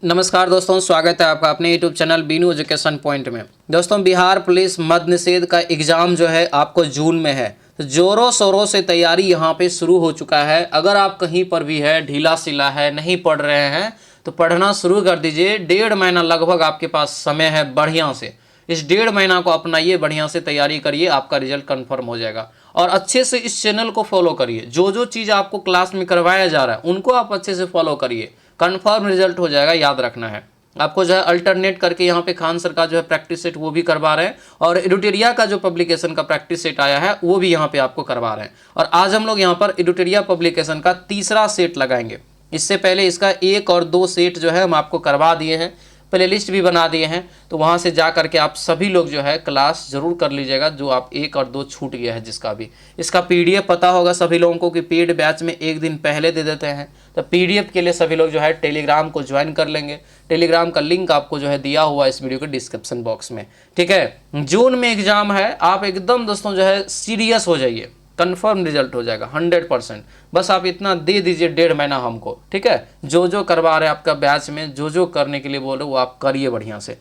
नमस्कार दोस्तों, स्वागत है आपका अपने YouTube channel Binu education point में। दोस्तों, बिहार पुलिस मद्य निषेध का एग्ज़ाम जो है आपको जून में है, तो ज़ोरों शोरों से तैयारी यहाँ पे शुरू हो चुका है। अगर आप कहीं पर भी है, ढीला सिला है, नहीं पढ़ रहे हैं तो पढ़ना शुरू कर दीजिए। 1.5 महीना लगभग आपके पास समय है बढ़िया से। इस 1.5 महीना को अपनाइए, बढ़िया से तैयारी करिए, आपका रिजल्ट कन्फर्म हो जाएगा। और अच्छे से इस चैनल को फॉलो करिए। जो चीज़ आपको क्लास में करवाया जा रहा है उनको आप अच्छे से फॉलो करिए, कन्फर्म रिजल्ट हो जाएगा। याद रखना है आपको जो है अल्टरनेट करके यहाँ पे खान सर का जो है प्रैक्टिस सेट वो भी करवा रहे हैं, और एडुटेरिया का जो पब्लिकेशन का प्रैक्टिस सेट आया है वो भी यहाँ पे आपको करवा रहे हैं। और आज हम लोग यहाँ पर एडुटेरिया पब्लिकेशन का तीसरा सेट लगाएंगे। इससे पहले इसका 1 और 2 सेट जो है हम आपको करवा दिए हैं, प्ले लिस्ट भी बना दिए हैं। तो वहाँ से जा करके आप सभी लोग जो है क्लास ज़रूर कर लीजिएगा, जो आप 1 और 2 छूट गया है जिसका भी। इसका PDF पता होगा सभी लोगों को कि पेड बैच में 1 दिन पहले दे देते हैं। तो PDF के लिए सभी लोग जो है टेलीग्राम को ज्वाइन कर लेंगे। टेलीग्राम का लिंक आपको जो है दिया हुआ इस वीडियो के डिस्क्रिप्शन बॉक्स में, ठीक है। जून में एग्जाम है, आप एकदम दोस्तों जो है सीरियस हो जाइए, कन्फर्म रिजल्ट हो जाएगा 100%। बस आप इतना दे दीजिए 1.5 महीना हमको, ठीक है। जो करवा रहे हैं आपका बैच में, जो करने के लिए बोल रहे हो वो आप करिए बढ़िया से।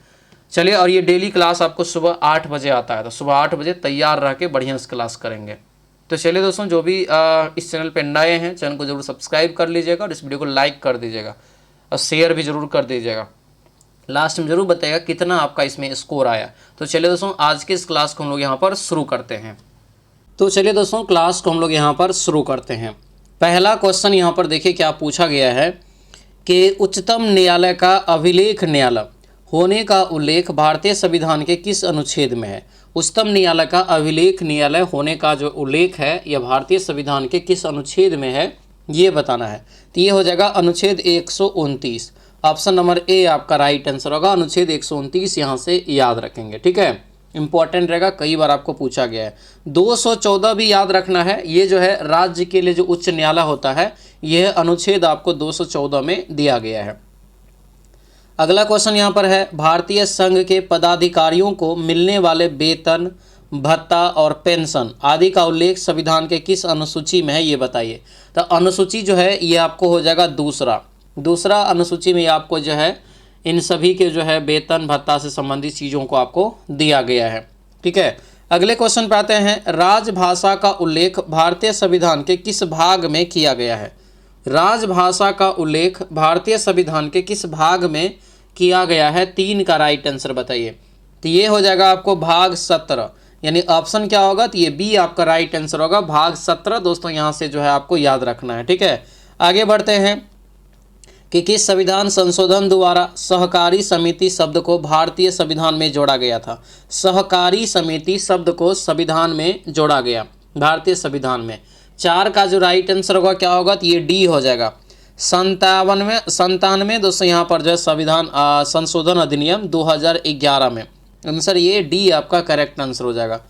चलिए, और ये डेली क्लास आपको सुबह 8 बजे आता है, तो सुबह 8 बजे तैयार रह के बढ़िया से क्लास करेंगे। तो चलिए दोस्तों, जो भी इस चैनल पर नए हैं चैनल को जरूर सब्सक्राइब कर लीजिएगा, और इस वीडियो को लाइक कर दीजिएगा और शेयर भी जरूर कर दीजिएगा। लास्ट में जरूर बताइएगा कितना आपका इसमें स्कोर आया। तो चलिए दोस्तों, आज के इस क्लास को हम लोग यहाँ पर शुरू करते हैं। तो चलिए दोस्तों, क्लास को हम लोग यहाँ पर शुरू करते हैं। पहला क्वेश्चन यहाँ पर देखिए क्या पूछा गया है कि उच्चतम न्यायालय का अभिलेख न्यायालय होने का उल्लेख भारतीय संविधान के किस अनुच्छेद में है। उच्चतम न्यायालय का अभिलेख न्यायालय होने का जो उल्लेख है यह भारतीय संविधान के किस अनुच्छेद में है, ये बताना है। तो ये हो जाएगा अनुच्छेद 129। ऑप्शन नंबर ए आपका राइट आंसर होगा। अनुच्छेद 129 यहाँ से याद रखेंगे, ठीक है। इंपॉर्टेंट रहेगा, कई बार आपको पूछा गया है। 214 भी याद रखना है। ये जो है राज्य के लिए जो उच्च न्यायालय होता है, यह अनुच्छेद आपको 214 में दिया गया है। अगला क्वेश्चन यहाँ पर है, भारतीय संघ के पदाधिकारियों को मिलने वाले वेतन, भत्ता और पेंशन आदि का उल्लेख संविधान के किस अनुसूची में है, ये बताइए। तो अनुसूची जो है ये आपको हो जाएगा दूसरा अनुसूची में आपको जो है इन सभी के जो है वेतन भत्ता से संबंधित चीज़ों को आपको दिया गया है, ठीक है। अगले क्वेश्चन पे आते हैं, राजभाषा का उल्लेख भारतीय संविधान के किस भाग में किया गया है। राजभाषा का उल्लेख भारतीय संविधान के किस भाग में किया गया है, 3 का राइट आंसर बताइए। तो ये हो जाएगा आपको भाग 17, यानी ऑप्शन क्या होगा, तो ये बी आपका राइट आंसर होगा, भाग 17। दोस्तों यहाँ से जो है आपको याद रखना है, ठीक है। आगे बढ़ते हैं कि किस संविधान संशोधन द्वारा सहकारी समिति शब्द को भारतीय संविधान में जोड़ा गया था। सहकारी समिति शब्द को संविधान में जोड़ा गया भारतीय संविधान में। 4 का जो राइट आंसर होगा क्या होगा, तो ये डी हो जाएगा। 97 दोस्तों यहाँ पर जो है संविधान संशोधन अधिनियम 2011 में। आंसर ये डी आपका करेक्ट आंसर हो जाएगा।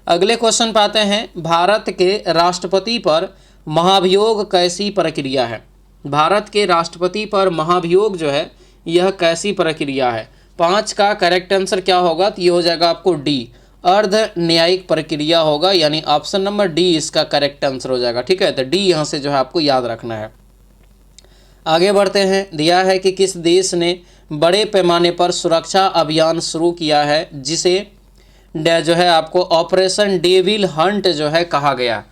अगले क्वेश्चन पे आते हैं, भारत के राष्ट्रपति पर महाभियोग कैसी प्रक्रिया है। भारत के राष्ट्रपति पर महाभियोग जो है यह कैसी प्रक्रिया है। 5 का करेक्ट आंसर क्या होगा, तो ये हो जाएगा आपको डी, अर्ध न्यायिक प्रक्रिया होगा, यानी ऑप्शन नंबर डी इसका करेक्ट आंसर हो जाएगा, ठीक है। तो डी यहाँ से जो है आपको याद रखना है। आगे बढ़ते हैं, दिया है कि किस देश ने बड़े पैमाने पर सुरक्षा अभियान शुरू किया है जिसे जो है आपको ऑपरेशन डेविल हंट जो है कहा गया।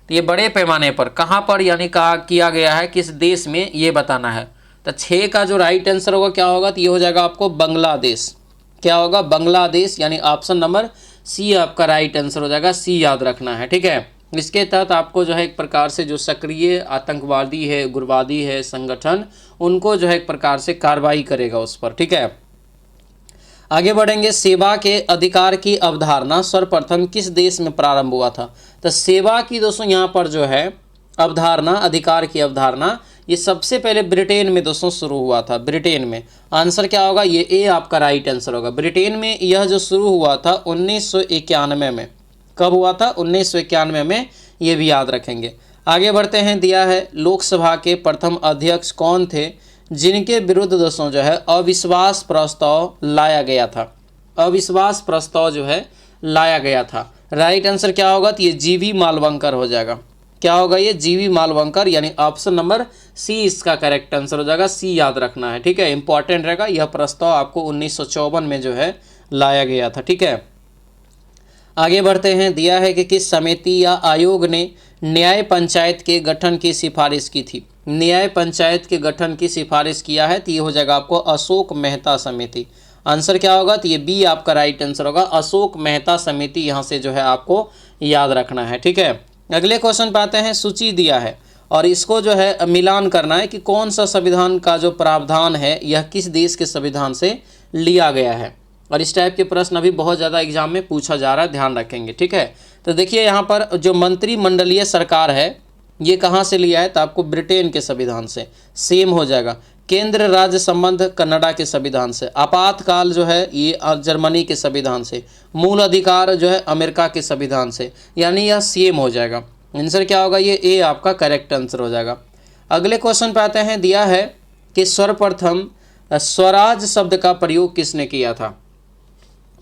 तो ये बड़े पैमाने पर कहाँ पर यानी कहा किया गया है, किस देश में, ये बताना है। तो 6 का जो राइट आंसर होगा क्या होगा, तो ये हो जाएगा आपको बांग्लादेश। क्या होगा, बांग्लादेश, यानी ऑप्शन नंबर सी आपका राइट आंसर हो जाएगा। सी याद रखना है, ठीक है। इसके तहत आपको जो है एक प्रकार से जो सक्रिय आतंकवादी है, उग्रवादी है संगठन, उनको जो है एक प्रकार से कार्रवाई करेगा उस पर, ठीक है। आगे बढ़ेंगे, सेवा के अधिकार की अवधारणा सर्वप्रथम किस देश में प्रारंभ हुआ था। तो सेवा की दोस्तों यहाँ पर जो है अवधारणा, अधिकार की अवधारणा, ये सबसे पहले ब्रिटेन में दोस्तों शुरू हुआ था। ब्रिटेन में आंसर क्या होगा, ये ए आपका राइट आंसर होगा। ब्रिटेन में यह जो शुरू हुआ था 1991 में। कब हुआ था, 1991 में, ये भी याद रखेंगे। आगे बढ़ते हैं, दिया है लोकसभा के प्रथम अध्यक्ष कौन थे जिनके विरुद्ध दोस्तों जो है अविश्वास प्रस्ताव लाया गया था। अविश्वास प्रस्ताव जो है लाया गया था। राइट आंसर क्या होगा, तो ये जीवी मालवंकर हो जाएगा। क्या होगा ये, जीवी मालवंकर, यानी ऑप्शन नंबर सी इसका करेक्ट आंसर हो जाएगा। सी याद रखना है, ठीक है, इंपॉर्टेंट रहेगा। यह प्रस्ताव आपको 1954 में जो है लाया गया था, ठीक है। आगे बढ़ते हैं, दिया है कि किस समिति या आयोग ने न्याय पंचायत के गठन की सिफारिश की थी। न्याय पंचायत के गठन की सिफारिश किया है, तो ये हो जाएगा आपको अशोक मेहता समिति। आंसर क्या होगा, तो ये बी आपका राइट आंसर होगा, अशोक मेहता समिति यहाँ से जो है आपको याद रखना है, ठीक है। अगले क्वेश्चन पे आते हैं, सूची दिया है और इसको जो है मिलान करना है कि कौन सा संविधान का जो प्रावधान है यह किस देश के संविधान से लिया गया है। और इस टाइप के प्रश्न अभी बहुत ज़्यादा एग्जाम में पूछा जा रहा है, ध्यान रखेंगे, ठीक है। तो देखिए यहाँ पर जो मंत्रिमंडलीय सरकार है ये कहाँ से लिया है, तो आपको ब्रिटेन के संविधान से, सेम हो जाएगा। केंद्र राज्य संबंध कनाडा के संविधान से, आपातकाल जो है ये जर्मनी के संविधान से, मूल अधिकार जो है अमेरिका के संविधान से, यानी यह सेम हो जाएगा। आंसर क्या होगा, ये ए आपका करेक्ट आंसर हो जाएगा। अगले क्वेश्चन पे आते हैं, दिया है कि सर्वप्रथम स्वराज शब्द का प्रयोग किसने किया था।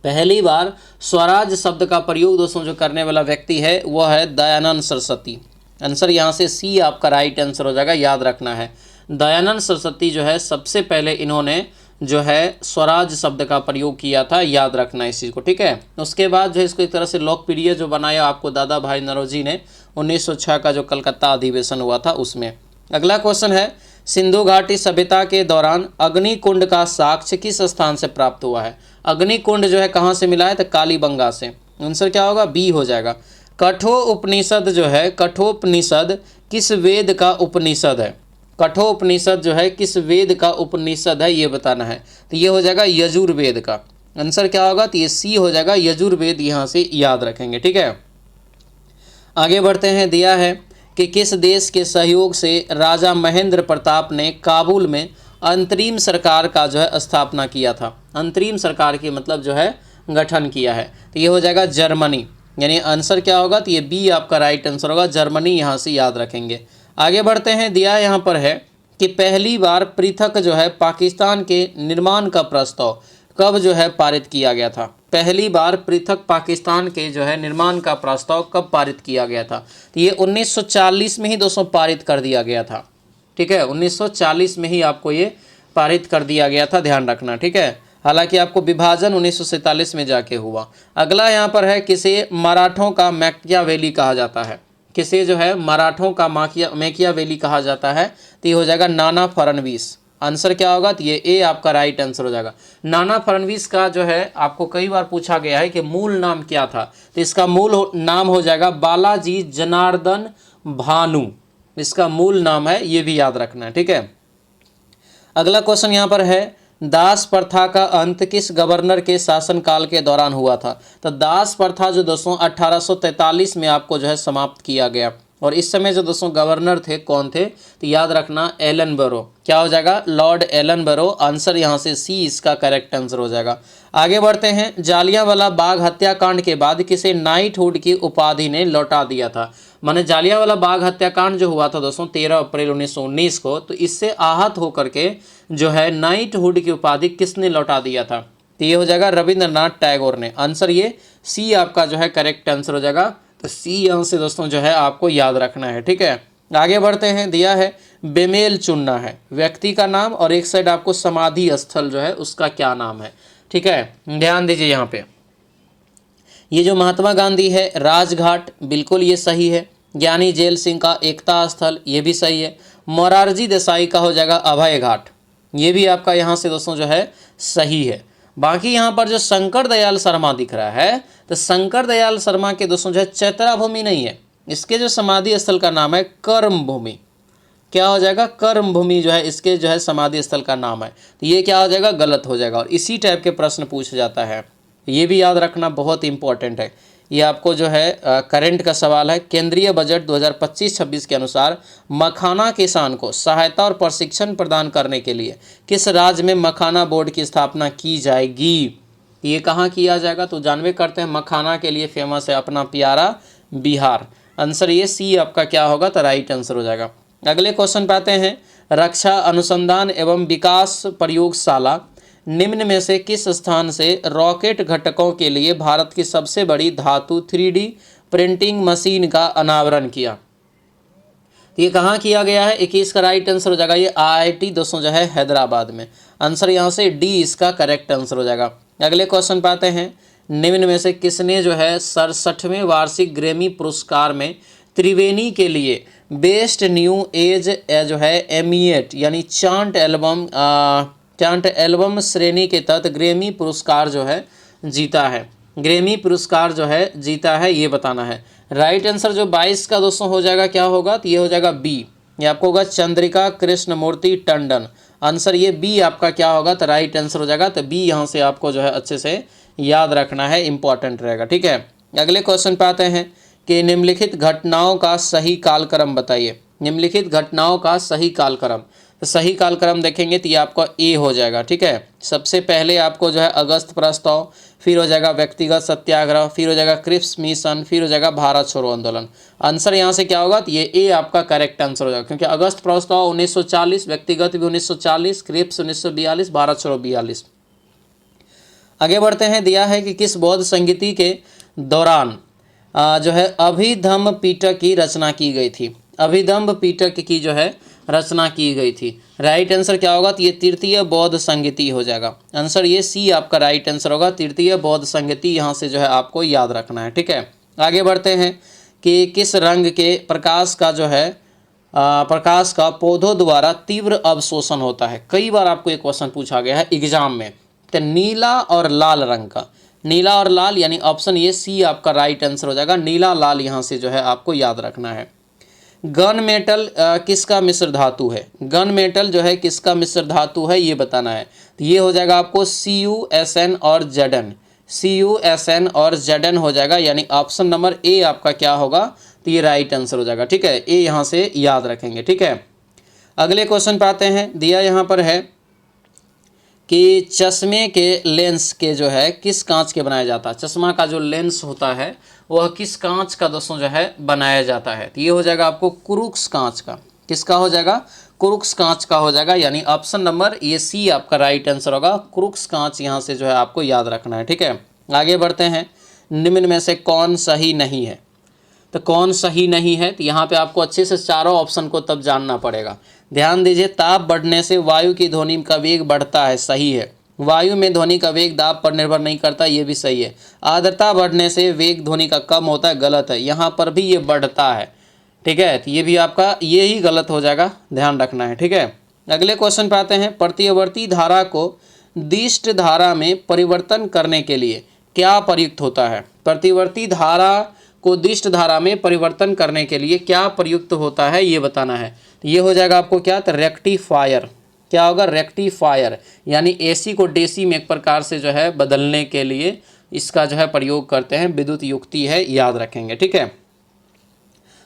पहली बार स्वराज शब्द का प्रयोग दोस्तों जो करने वाला व्यक्ति है वह है दयानंद सरस्वती। आंसर यहाँ से सी आपका राइट आंसर हो जाएगा, याद रखना है। दयानंद सरस्वती जो है सबसे पहले इन्होंने जो है स्वराज शब्द का प्रयोग किया था, याद रखना है इस चीज़ को, ठीक है। उसके बाद जो है इसको एक तरह से लोकप्रिय जो बनाया आपको दादा भाई नौरोजी ने 1906 का जो कलकत्ता अधिवेशन हुआ था उसमें। अगला क्वेश्चन है, सिंधु घाटी सभ्यता के दौरान अग्निकुंड का साक्ष्य किस स्थान से प्राप्त हुआ है। अग्निकुंड जो है कहाँ से मिला है, तो कालीबंगा से। आंसर क्या होगा, बी हो जाएगा। कठोपनिषद जो है, कठोपनिषद किस वेद का उपनिषद है। कठोपनिषद जो है किस वेद का उपनिषद है ये बताना है, तो ये हो जाएगा यजुर्वेद का। आंसर क्या होगा, तो ये सी हो जाएगा, यजुर्वेद यहाँ से याद रखेंगे, ठीक है। आगे बढ़ते हैं, दिया है कि किस देश के सहयोग से राजा महेंद्र प्रताप ने काबुल में अंतरिम सरकार का जो है स्थापना किया था। अंतरिम सरकार की मतलब जो है गठन किया है, तो ये हो जाएगा जर्मनी, यानी आंसर क्या होगा, तो ये बी आपका राइट आंसर होगा, जर्मनी यहाँ से याद रखेंगे। आगे बढ़ते हैं, दिया यहाँ पर है कि पहली बार पृथक जो है पाकिस्तान के निर्माण का प्रस्ताव कब जो है पारित किया गया था। पहली बार पृथक पाकिस्तान के जो है निर्माण का प्रस्ताव कब पारित किया गया था, तो ये 1940 में ही दोस्तों पारित कर दिया गया था, ठीक है। 1940 में ही आपको ये पारित कर दिया गया था, ध्यान रखना, ठीक है। हालांकि आपको विभाजन 1947 में जाके हुआ। अगला यहाँ पर है, किसे मराठों का मैकियावेली कहा जाता है। किसे जो है मराठों का मैकियावेली कहा जाता है, तो ये हो जाएगा नाना फडणवीस। आंसर क्या होगा, तो ये ए आपका राइट आंसर हो जाएगा। नाना फडणवीस का जो है आपको कई बार पूछा गया है कि मूल नाम क्या था, तो इसका मूल नाम हो जाएगा बालाजी जनार्दन भानु, इसका मूल नाम है, ये भी याद रखना है, ठीक है। अगला क्वेश्चन यहाँ पर है, दास प्रथा का अंत किस गवर्नर के शासनकाल के दौरान हुआ था। तो दास प्रथा जो दोस्तों 1843 में आपको जो है समाप्त किया गया, और इस समय जो दोस्तों गवर्नर थे कौन थे, तो याद रखना एलन बैरो। क्या हो जाएगा, लॉर्ड एलन बैरो। आंसर यहाँ से सी इसका करेक्ट आंसर हो जाएगा। आगे बढ़ते हैं, जालियांवाला बाग हत्याकांड के बाद किसे नाइटहुड की उपाधि ने लौटा दिया था। माने जालियांवाला बाग हत्याकांड जो हुआ था दोस्तों 13 अप्रैल 1919 को, तो इससे आहत होकर के जो है नाइटहुड की उपाधि किसने लौटा दिया था, तो ये हो जाएगा रविंद्रनाथ टैगोर ने। आंसर ये सी आपका जो है करेक्ट आंसर हो जाएगा, तो सी यहाँ से दोस्तों जो है आपको याद रखना है, ठीक है। आगे बढ़ते हैं, दिया है बेमेल चुनना है व्यक्ति का नाम, और एक साइड आपको समाधि स्थल जो है उसका क्या नाम है, ठीक है। ध्यान दीजिए यहाँ पे, ये जो महात्मा गांधी है राजघाट, बिल्कुल ये सही है। ज्ञानी जेल सिंह का एकता स्थल, ये भी सही है। मोरारजी देसाई का हो जाएगा अभय घाट, ये भी आपका यहाँ से दोस्तों जो है सही है। बाकी यहाँ पर जो शंकर दयाल शर्मा दिख रहा है, तो शंकर दयाल शर्मा के दोस्तों जो है चैत्रा भूमि नहीं है, इसके जो समाधि स्थल का नाम है कर्म भूमि। क्या हो जाएगा, कर्म भूमि जो है इसके जो है समाधि स्थल का नाम है, तो ये क्या हो जाएगा, गलत हो जाएगा। और इसी टाइप के प्रश्न पूछा जाता है, ये भी याद रखना बहुत इंपॉर्टेंट है। ये आपको जो है करंट का सवाल है। केंद्रीय बजट 2025-26 के अनुसार मखाना किसान को सहायता और प्रशिक्षण प्रदान करने के लिए किस राज्य में मखाना बोर्ड की स्थापना की जाएगी। ये कहाँ किया जाएगा, तो जानवे करते हैं मखाना के लिए फेमस है अपना प्यारा बिहार। आंसर ये सी आपका क्या होगा, तो राइट आंसर हो जाएगा। अगले क्वेश्चन पे आते हैं, रक्षा अनुसंधान एवं विकास प्रयोगशाला निम्न में से किस स्थान से रॉकेट घटकों के लिए भारत की सबसे बड़ी धातु 3D प्रिंटिंग मशीन का अनावरण किया। तो ये कहाँ किया गया है? 21 का राइट आंसर हो जाएगा ये IIT दोस्तों जो है हैदराबाद में। आंसर यहाँ से डी इसका करेक्ट आंसर हो जाएगा। अगले क्वेश्चन पे आते हैं, निम्न में से किसने जो है 67वें वार्षिक ग्रैमी पुरस्कार में त्रिवेणी के लिए बेस्ट न्यू एज जो है एमिएट यानी चांट एल्बम श्रेणी के तहत ग्रैमी पुरस्कार जो है जीता है? ग्रैमी पुरस्कार जो है जीता है, ये बताना है। राइट आंसर जो 22 का दोस्तों हो जाएगा क्या होगा? तो ये हो जाएगा बी, ये आपको होगा चंद्रिका कृष्णमूर्ति टंडन। आंसर ये बी आपका क्या होगा? तो राइट आंसर हो जाएगा। तो बी यहाँ से आपको जो है अच्छे से याद रखना है, इंपॉर्टेंट रहेगा। ठीक है, अगले क्वेश्चन पे आते हैं कि निम्नलिखित घटनाओं का सही कालक्रम बताइए। निम्नलिखित घटनाओं का सही कालक्रम, तो सही कालक्रम देखेंगे तो ये आपका ए हो जाएगा। ठीक है, सबसे पहले आपको जो है अगस्त प्रस्ताव, फिर हो जाएगा व्यक्तिगत सत्याग्रह, फिर हो जाएगा क्रिप्स मिशन, फिर हो जाएगा भारत छोड़ो आंदोलन। आंसर यहाँ से क्या होगा? तो ये ए आपका करेक्ट आंसर हो जाएगा, क्योंकि अगस्त प्रस्ताव 1940, व्यक्तिगत भी 1940, क्रिप्स 1942, भारत छोड़ो 42। आगे बढ़ते हैं, दिया है कि किस बौद्ध संगीति के दौरान जो है अभिधम्म पिटक की रचना की गई थी? अभिधम्म पिटक की जो है रचना की गई थी। राइट आंसर क्या होगा? तो ये तृतीय बौद्ध संगीति हो जाएगा। आंसर ये सी आपका राइट आंसर होगा, तृतीय बौद्ध संगीति यहाँ से जो है आपको याद रखना है। ठीक है, आगे बढ़ते हैं कि किस रंग के प्रकाश का जो है प्रकाश का पौधों द्वारा तीव्र अवशोषण होता है? कई बार आपको ये क्वेश्चन पूछा गया है एग्जाम में। तो नीला और लाल रंग का, नीला और लाल यानी ऑप्शन ये सी आपका राइट आंसर हो जाएगा। नीला लाल यहाँ से जो है आपको याद रखना है। गन मेटल किसका मिश्र धातु है? गन मेटल जो है किसका मिश्र धातु है, ये बताना है। तो ये हो जाएगा आपको CuSN और Zn, CuSN और Zn हो जाएगा, यानी ऑप्शन नंबर ए आपका क्या होगा? तो ये राइट आंसर हो जाएगा। ठीक है, ए यहाँ से याद रखेंगे। ठीक है, अगले क्वेश्चन पे आते हैं, दिया यहाँ पर है कि चश्मे के लेंस के जो है किस कांच के बनाया जाता है? चश्मा का जो लेंस होता है वह किस कांच का दोस्तों जो है बनाया जाता है? तो ये हो जाएगा आपको क्रूक्स कांच का। किसका हो जाएगा? क्रूक्स कांच का हो जाएगा, यानी ऑप्शन नंबर ये सी आपका राइट आंसर होगा। क्रूक्स कांच यहाँ से जो है आपको याद रखना है। ठीक है, आगे बढ़ते हैं, निम्न में से कौन सही नहीं है? तो कौन सही नहीं है? तो यहाँ पे आपको अच्छे से चारों ऑप्शन को तब जानना पड़ेगा। ध्यान दीजिए, ताप बढ़ने से वायु की ध्वनि का वेग बढ़ता है, सही है। वायु में ध्वनि का वेग दाब पर निर्भर नहीं करता, ये भी सही है। आर्द्रता बढ़ने से वेग ध्वनि का कम होता है, गलत है। यहाँ पर भी ये बढ़ता है। ठीक है, तो ये भी आपका ये ही गलत हो जाएगा, ध्यान रखना है। ठीक है, अगले क्वेश्चन पे आते हैं, प्रतिवर्ती धारा को दिष्ट धारा में परिवर्तन करने के लिए क्या प्रयुक्त होता है? प्रतिवर्ती धारा को दिष्ट धारा में परिवर्तन करने के लिए क्या प्रयुक्त होता है, ये बताना है। तो ये हो जाएगा आपको क्या? तो रेक्टिफायर। क्या होगा? रेक्टिफायर, यानी AC को DC में एक प्रकार से जो है बदलने के लिए इसका जो है प्रयोग करते हैं, विद्युत युक्ति है, याद रखेंगे। ठीक है,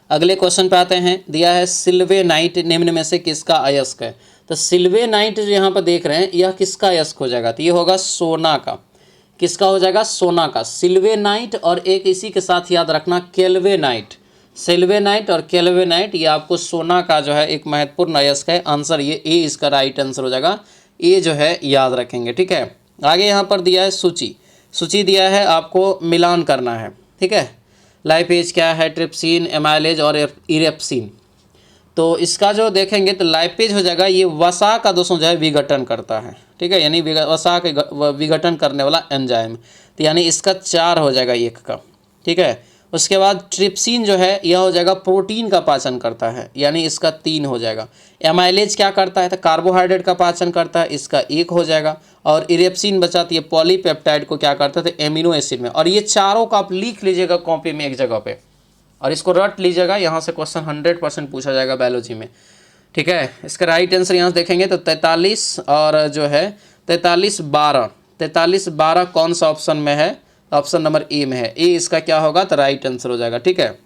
अगले क्वेश्चन पे आते हैं, दिया है सिल्वेनाइट निम्न में से किसका अयस्क है? तो सिल्वेनाइट जो यहाँ पर देख रहे हैं यह किसका अयस्क हो जाएगा? तो ये होगा सोना का। किसका हो जाएगा? सोना का। सिल्वेनाइट और एक इसी के साथ याद रखना केल्वेनाइट। सिल्वेनाइट और केल्वेनाइट ये आपको सोना का जो है एक महत्वपूर्ण अयस्क है। आंसर ये ए इसका राइट आंसर हो जाएगा, ए जो है याद रखेंगे। ठीक है, आगे यहाँ पर दिया है सूची। सूची दिया है, आपको मिलान करना है। ठीक है, लाइपेज क्या है? ट्रिप्सिन, एमाइलेज और इरेप्सिन। तो इसका जो देखेंगे तो लाइपेज हो जाएगा, ये वसा का दोस्तों जो है विघटन करता है। ठीक है, यानी वसा के विघटन करने वाला एंजाइम, तो यानी इसका 4 हो जाएगा 1 का। ठीक है, उसके बाद ट्रिप्सिन जो है यह हो जाएगा प्रोटीन का पाचन करता है, यानी इसका 3 हो जाएगा। एमाइलेज क्या करता है? तो कार्बोहाइड्रेट का पाचन करता है, इसका 1 हो जाएगा। और इरेप्सिन बचा तो ये पॉलीपेप्टाइड को क्या करता है? तो एमिनो एसिड में। और ये चारों का आप लिख लीजिएगा कॉपी में एक जगह पे, और इसको रट लीजिएगा, यहाँ से क्वेश्चन 100% पूछा जाएगा बायोलॉजी में। ठीक है, इसका राइट आंसर यहाँ से देखेंगे तो 43 और जो है 43-12 कौन सा ऑप्शन में है? ऑप्शन नंबर ए में है। ए इसका क्या होगा? तो राइट आंसर हो जाएगा। ठीक है,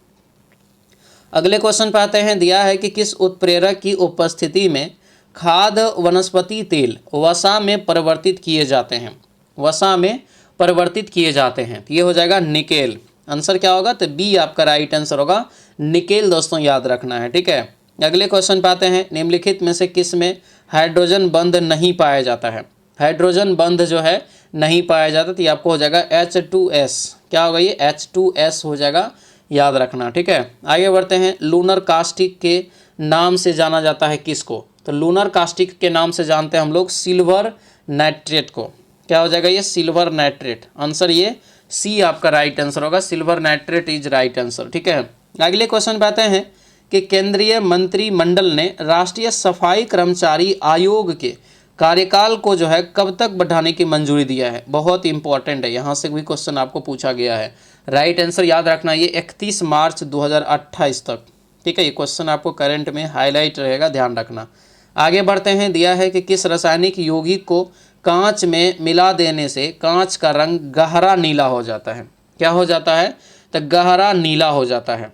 अगले क्वेश्चन पे आते हैं, दिया है कि किस उत्प्रेरक की उपस्थिति में खाद्य वनस्पति तेल वसा में परिवर्तित किए जाते हैं? वसा में परिवर्तित किए जाते हैं, तो ये हो जाएगा निकेल। आंसर क्या होगा? तो बी आपका राइट आंसर होगा, निकेल दोस्तों याद रखना है। ठीक है, अगले क्वेश्चन पे आते हैं, निम्नलिखित में से किस में हाइड्रोजन बंध नहीं पाया जाता है? हाइड्रोजन बंध जो है नहीं पाया जाता, तो ये आपको हो जाएगा H2S। क्या होगा? ये H2S हो जाएगा, याद रखना। ठीक है, आगे बढ़ते हैं, लूनर कास्टिक के नाम से जाना जाता है किसको? तो लूनर कास्टिक के नाम से जानते हैं हम लोग सिल्वर नाइट्रेट को। क्या हो जाएगा ये? Silver nitrate. आंसर ये सी आपका राइट आंसर होगा, silver nitrate is right answer. ठीक है, अगले क्वेश्चन पे आते हैं कि केंद्रीय मंत्रिमंडल ने राष्ट्रीय सफाई कर्मचारी आयोग के कार्यकाल को जो है कब तक बढ़ाने की मंजूरी दिया है? बहुत इंपॉर्टेंट है, यहाँ से भी क्वेश्चन आपको पूछा गया है। राइट आंसर याद रखना ये 31 मार्च 2028 तक। ठीक है, ये क्वेश्चन आपको करंट में हाईलाइट रहेगा, ध्यान रखना। आगे बढ़ते हैं, दिया है कि किस रासायनिक यौगिक को कांच में मिला देने से कांच का रंग गहरा नीला हो जाता है? क्या हो जाता है? तो गहरा नीला हो जाता है।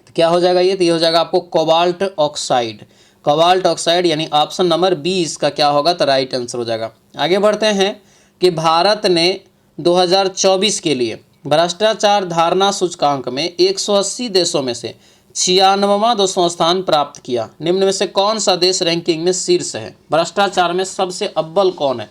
तो क्या हो जाएगा ये? तो ये हो जाएगा आपको कोबाल्ट ऑक्साइड। कोबाल्ट ऑक्साइड यानी ऑप्शन नंबर बी इसका क्या होगा? तो राइट आंसर हो जाएगा। आगे बढ़ते हैं कि भारत ने 2024 के लिए भ्रष्टाचार धारणा सूचकांक में 180 देशों में से 96वां 200 स्थान प्राप्त किया। निम्न में से कौन सा देश रैंकिंग में शीर्ष है? भ्रष्टाचार में सबसे अव्वल कौन है?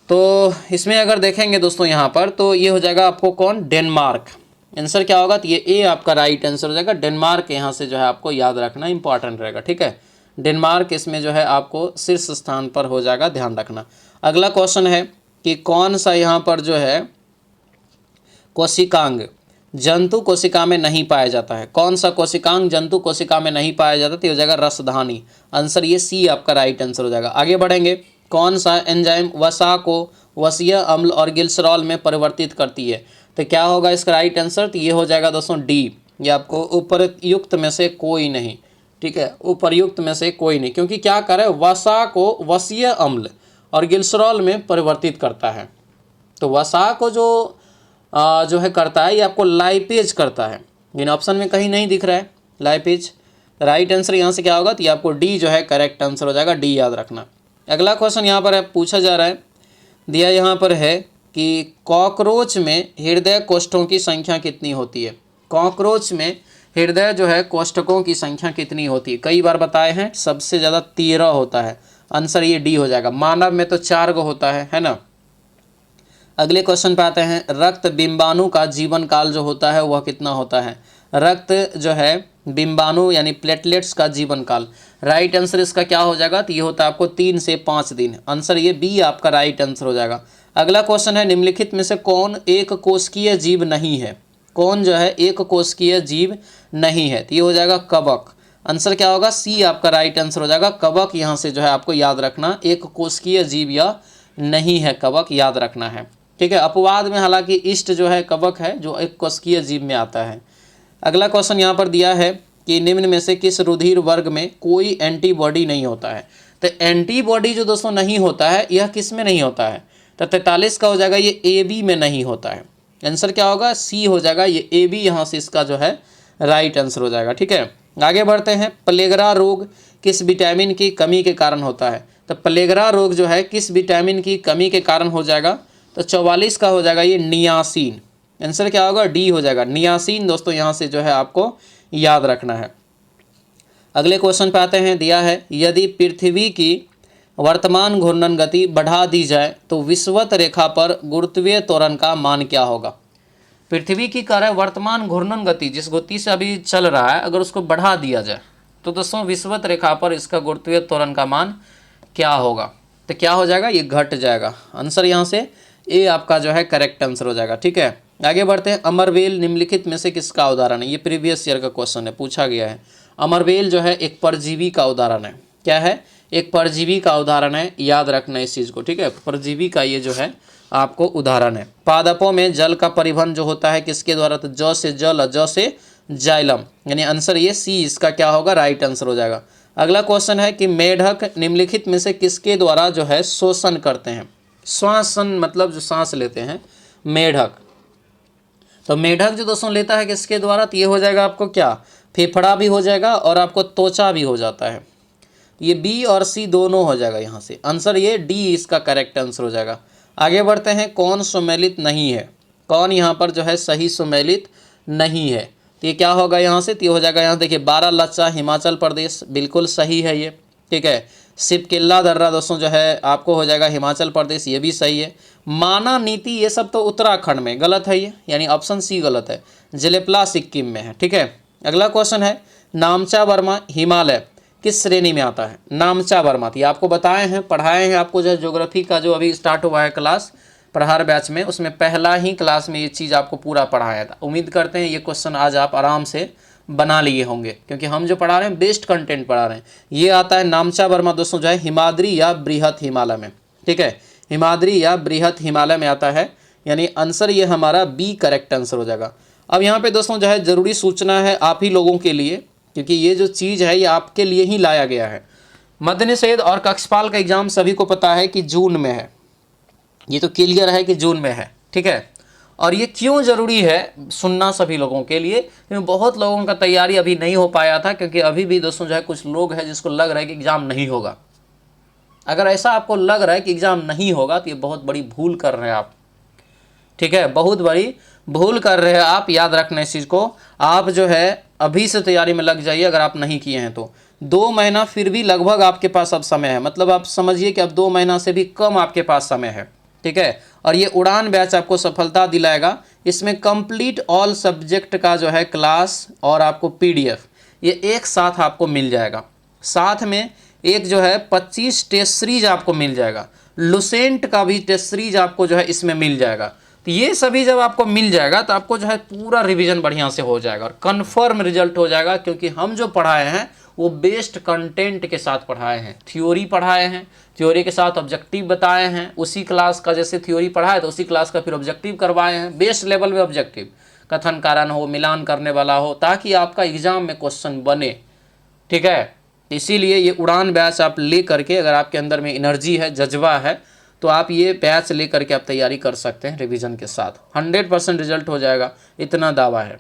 तो इसमें अगर देखेंगे दोस्तों यहाँ पर, तो ये हो जाएगा आपको कौन? डेनमार्क। आंसर क्या होगा? तो ये ए आपका राइट आंसर हो जाएगा। डेनमार्क यहाँ से जो है आपको याद रखना इंपॉर्टेंट रहेगा। ठीक है, डेनमार्क इसमें जो है आपको शीर्ष स्थान पर हो जाएगा, ध्यान रखना। अगला क्वेश्चन है कि कौन सा यहाँ पर जो है कोशिकांग जंतु कोशिका में नहीं पाया जाता है? कौन सा कोशिकांग जंतु कोशिका में नहीं पाया जाता? तो ये हो जाएगा रसधानी। आंसर ये सी आपका राइट आंसर हो जाएगा। आगे बढ़ेंगे, कौन सा एंजाइम वसा को वसीय अम्ल और ग्लिसरॉल में परिवर्तित करती है? तो क्या होगा इसका राइट आंसर? तो ये हो जाएगा दोस्तों डी। ये आपको उपरयुक्त में से कोई नहीं। ठीक है, उपरयुक्त में से कोई नहीं, क्योंकि क्या करे? वसा को वसीय अम्ल और ग्लिसरॉल में परिवर्तित करता है। तो वसा को जो है करता है, ये आपको लाइपेज करता है। इन ऑप्शन में कहीं नहीं दिख रहा है लाइपेज। राइट आंसर यहाँ से क्या होगा? तो ये आपको डी जो है करेक्ट आंसर हो जाएगा, डी याद रखना। अगला क्वेश्चन यहाँ पर पूछा जा रहा है, दिया यहाँ पर है कि कॉकरोच में हृदय कोष्ठकों की संख्या कितनी होती है? कॉकरोच में हृदय जो है कोष्ठकों की संख्या कितनी होती है? कई बार बताए हैं, सबसे ज़्यादा 13 होता है। आंसर ये डी हो जाएगा। मानव में तो 4 गो होता है ना। अगले क्वेश्चन पे आते हैं, रक्त बिंबाणु का जीवन काल जो होता है वह कितना होता है? रक्त जो है बिंबाणु यानी प्लेटलेट्स का जीवन काल। राइट आंसर इसका क्या हो जाएगा? तो ये होता है आपको 3 से 5 दिन। आंसर ये बी आपका राइट आंसर हो जाएगा। अगला क्वेश्चन है, निम्नलिखित में से कौन एक कोशिकीय जीव नहीं है? कौन जो है एक कोशिकीय जीव नहीं है? तो ये हो जाएगा कवक। आंसर क्या होगा? सी आपका राइट आंसर हो जाएगा। कवक यहाँ से जो है आपको याद रखना, एक कोशिकीय जीव या नहीं है कवक, याद रखना है। ठीक है, अपवाद में हालांकि इष्ट जो है कवक है, जो एक कोशिकीय जीव में आता है। अगला क्वेश्चन यहाँ पर दिया है कि निम्न में से किस रुधिर वर्ग में कोई एंटीबॉडी नहीं होता है? तो एंटीबॉडी जो दोस्तों नहीं होता है, यह किस में नहीं होता है? तो 43 का हो जाएगा, ये ए बी में नहीं होता है। आंसर क्या होगा? सी हो जाएगा, ये ए बी यहाँ से इसका जो है राइट आंसर हो जाएगा। ठीक है, आगे बढ़ते हैं, प्लेगरा रोग किस विटामिन की कमी के कारण होता है? तो प्लेगरा रोग जो है किस विटामिन की कमी के कारण हो जाएगा? तो 44 का हो जाएगा ये नियासिन। आंसर क्या होगा? डी हो जाएगा, नियासिन दोस्तों यहाँ से जो है आपको याद रखना है। अगले क्वेश्चन पे आते हैं, दिया है यदि पृथ्वी की वर्तमान घूर्णन गति बढ़ा दी जाए तो विषुवत रेखा पर गुरुत्वीय त्वरण का मान क्या होगा? पृथ्वी की कार्य वर्तमान घूर्णन गति जिस गति से अभी चल रहा है, अगर उसको बढ़ा दिया जाए तो दोस्तों विषुवत रेखा पर इसका गुरुत्वीय त्वरण का मान क्या होगा? तो क्या हो जाएगा? ये घट जाएगा। आंसर यहाँ से ए आपका जो है करेक्ट आंसर हो जाएगा। ठीक है, आगे बढ़ते हैं, अमरवेल निम्नलिखित में से किसका उदाहरण है? ये प्रीवियस ईयर का क्वेश्चन है, पूछा गया है। अमरवेल जो है एक परजीवी का उदाहरण है। क्या है? एक परजीवी का उदाहरण है, याद रखना इस चीज़ को। ठीक है, परजीवी का ये जो है आपको उदाहरण है। पादपों में जल का परिवहन जो होता है किसके द्वारा? तो ज से जल, ज से जाइलम, यानी आंसर ये सी इसका क्या होगा? राइट आंसर हो जाएगा। अगला क्वेश्चन है कि मेढक निम्नलिखित में से किसके द्वारा जो है शोषण करते हैं? श्वासन मतलब जो सांस लेते हैं, मेढक। तो मेढक जो दोस्तों लेता है किसके द्वारा? तो ये हो जाएगा आपको क्या? फेफड़ा भी हो जाएगा और आपको त्वचा भी हो जाता है। ये बी और सी दोनों हो जाएगा यहाँ से। आंसर ये डी इसका करेक्ट आंसर हो जाएगा। आगे बढ़ते हैं, कौन सुमेलित नहीं है? कौन यहाँ पर जो है सही सुमेलित नहीं है? तो ये क्या होगा यहाँ से? तो ये हो जाएगा, यहाँ देखिए बारालाचा हिमाचल प्रदेश, बिल्कुल सही है ये। ठीक है, सिपकिल्ला दर्रा दोस्तों जो है आपको हो जाएगा हिमाचल प्रदेश, ये भी सही है। माना नीति ये सब तो उत्तराखंड में, गलत है ये, यानी ऑप्शन सी गलत है। जलेपला सिक्किम में है। ठीक है, अगला क्वेश्चन है, नामचा वर्मा हिमालय किस श्रेणी में आता है? नामचा वर्मा, ये आपको बताए हैं, पढ़ाए हैं आपको, जो ज्योग्राफी का जो अभी स्टार्ट हुआ है क्लास प्रहार बैच में, उसमें पहला ही क्लास में ये चीज़ आपको पूरा पढ़ाया था। उम्मीद करते हैं ये क्वेश्चन आज आप आराम से बना लिए होंगे, क्योंकि हम जो पढ़ा रहे हैं बेस्ट कंटेंट पढ़ा रहे हैं। ये आता है नामचा वर्मा दोस्तों जो है हिमाद्री या बृहत हिमालय में, ठीक है, हिमाद्री या बृहत हिमालय में आता है, यानी आंसर ये हमारा बी करेक्ट आंसर हो जाएगा। अब यहाँ पे दोस्तों जो है ज़रूरी सूचना है आप ही लोगों के लिए, क्योंकि ये जो चीज़ है ये आपके लिए ही लाया गया है। मद्य निषेध और कक्षपाल का एग्जाम सभी को पता है कि जून में है, ये तो क्लियर है कि जून में है, ठीक है। और ये क्यों ज़रूरी है सुनना सभी लोगों के लिए, क्योंकि बहुत लोगों का तैयारी अभी नहीं हो पाया था, क्योंकि अभी भी दोस्तों जो है कुछ लोग हैं जिसको लग रहा है कि एग्ज़ाम नहीं होगा। अगर ऐसा आपको लग रहा है कि एग्ज़ाम नहीं होगा तो ये बहुत बड़ी भूल कर रहे हैं आप, ठीक है, बहुत बड़ी भूल कर रहे हैं आप। याद रखना इस चीज़ को, आप जो है अभी से तैयारी में लग जाइए अगर आप नहीं किए हैं तो। 2 महीना फिर भी लगभग आपके पास अब समय है, मतलब आप समझिए कि अब 2 महीना से भी कम आपके पास समय है, ठीक है। और ये उड़ान बैच आपको सफलता दिलाएगा। इसमें कंप्लीट ऑल सब्जेक्ट का जो है क्लास और आपको PDF ये एक साथ आपको मिल जाएगा। साथ में एक जो है 25 टेस्ट सीरीज आपको मिल जाएगा, लुसेंट का भी टेस्ट सीरीज आपको जो है इसमें मिल जाएगा। तो ये सभी जब आपको मिल जाएगा तो आपको जो है पूरा रिवीजन बढ़िया से हो जाएगा और कंफर्म रिजल्ट हो जाएगा, क्योंकि हम जो पढ़ाए हैं वो बेस्ट कंटेंट के साथ पढ़ाए हैं। थ्योरी पढ़ाए हैं, थ्योरी के साथ ऑब्जेक्टिव बताए हैं, उसी क्लास का जैसे थ्योरी पढ़ाए तो उसी क्लास का फिर ऑब्जेक्टिव करवाए हैं, बेस्ट लेवल में ऑब्जेक्टिव, कथन कारण हो, मिलान करने वाला हो, ताकि आपका एग्जाम में क्वेश्चन बने, ठीक है। इसीलिए ये उड़ान बैच आप ले करके, अगर आपके अंदर में एनर्जी है, जज्बा है, तो आप ये बैच ले करके आप तैयारी कर सकते हैं रिवीजन के साथ। 100% रिजल्ट हो जाएगा, इतना दावा है।